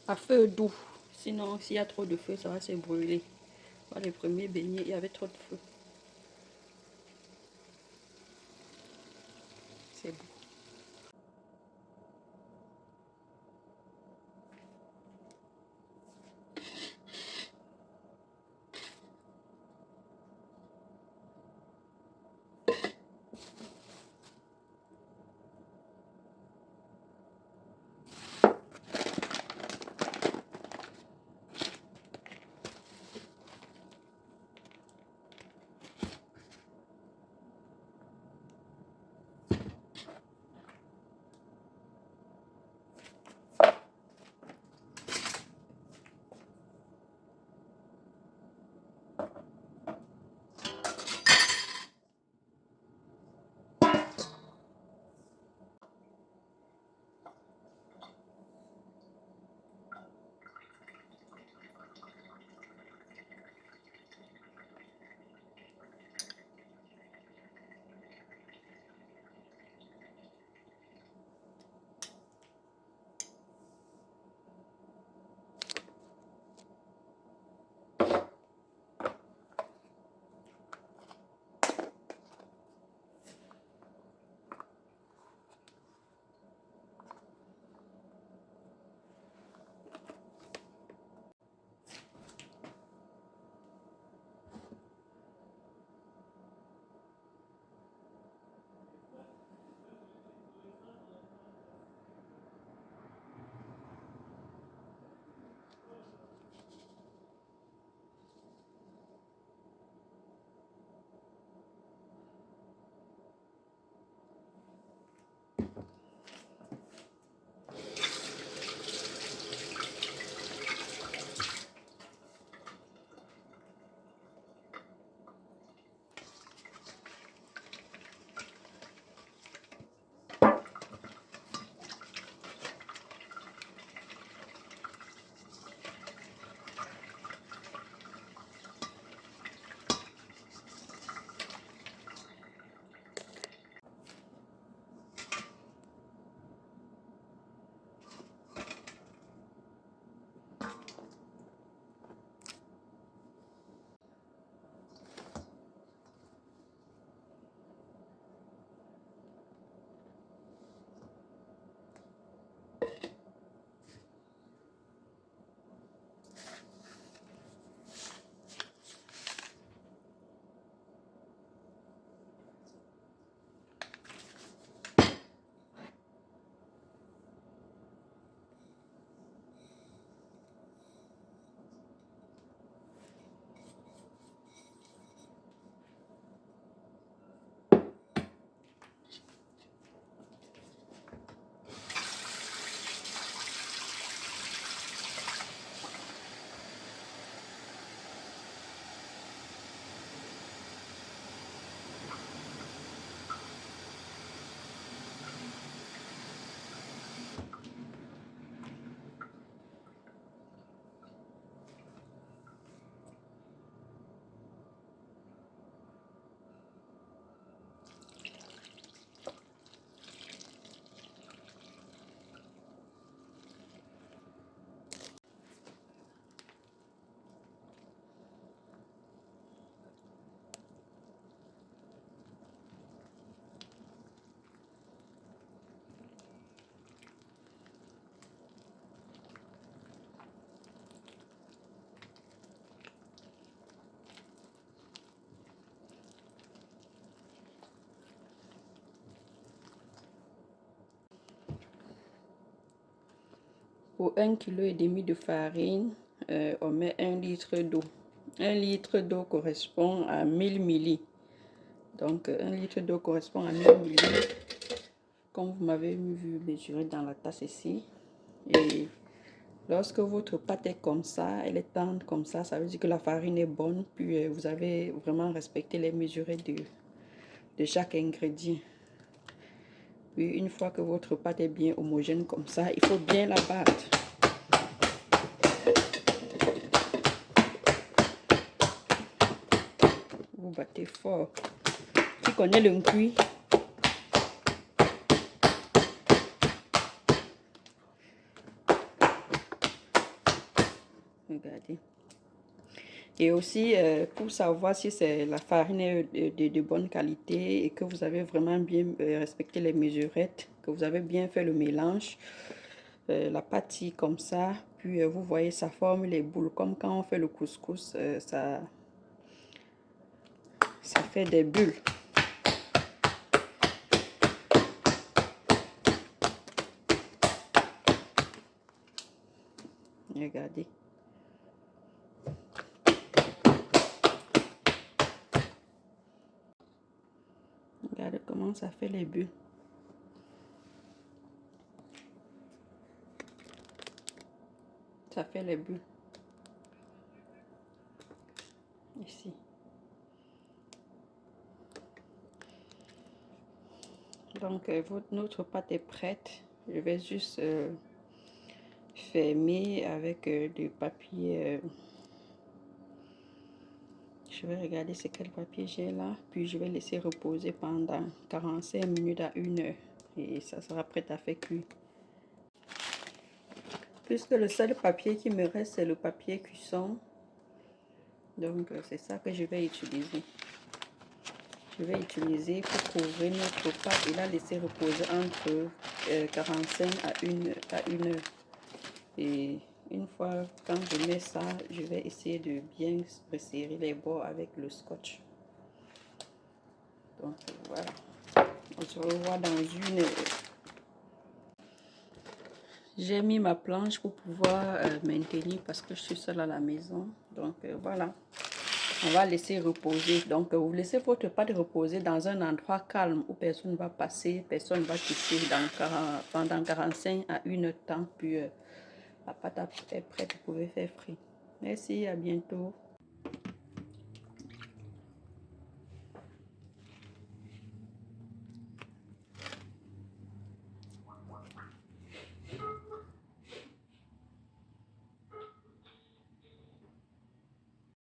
à feu doux. Sinon, s'il y a trop de feu, ça va se brûler. Voilà, les premiers beignets, il y avait trop de feu. C'est bon. Pour 1,5 kg de farine, on met 1 litre d'eau. 1 litre d'eau correspond à 1000 ml. Donc 1 litre d'eau correspond à 1000 ml. Comme vous m'avez vu mesurer dans la tasse ici. Et lorsque votre pâte est comme ça, elle est tendre comme ça veut dire que la farine est bonne. Puis vous avez vraiment respecté les mesures de chaque ingrédient. Puis une fois que votre pâte est bien homogène comme ça, il faut bien la battre. Vous battez fort. Qui connaît le cuit? Regardez. Et aussi, pour savoir si c'est la farine est de bonne qualité et que vous avez vraiment bien respecté les mesurettes, que vous avez bien fait le mélange, la pâte comme ça, puis vous voyez, ça forme les boules. Comme quand on fait le couscous, ça fait des bulles. Regardez. Regardez comment ça fait les bulles. Ça fait les bulles. Ici. Donc, notre pâte est prête. Je vais juste fermer avec du papier. Je vais regarder c'est quel papier j'ai là. Puis, je vais laisser reposer pendant 45 minutes à 1 heure. Et ça sera prêt à faire cuire. Puisque le seul papier qui me reste, c'est le papier cuisson. Donc, c'est ça que je vais utiliser. Je vais utiliser pour couvrir notre pâte et la laisser reposer entre 45 à 1 heure. Et une fois, quand je mets ça, je vais essayer de bien resserrer les bords avec le scotch. Donc, voilà. On se revoit dans 1 heure. J'ai mis ma planche pour pouvoir maintenir parce que je suis seule à la maison. Donc, voilà. On va laisser reposer. Donc, vous laissez votre pâte reposer dans un endroit calme où personne ne va passer, personne ne va toucher pendant 45 à 1 heure de temps. Puis, la pâte est prête, vous pouvez faire frit. Merci, à bientôt.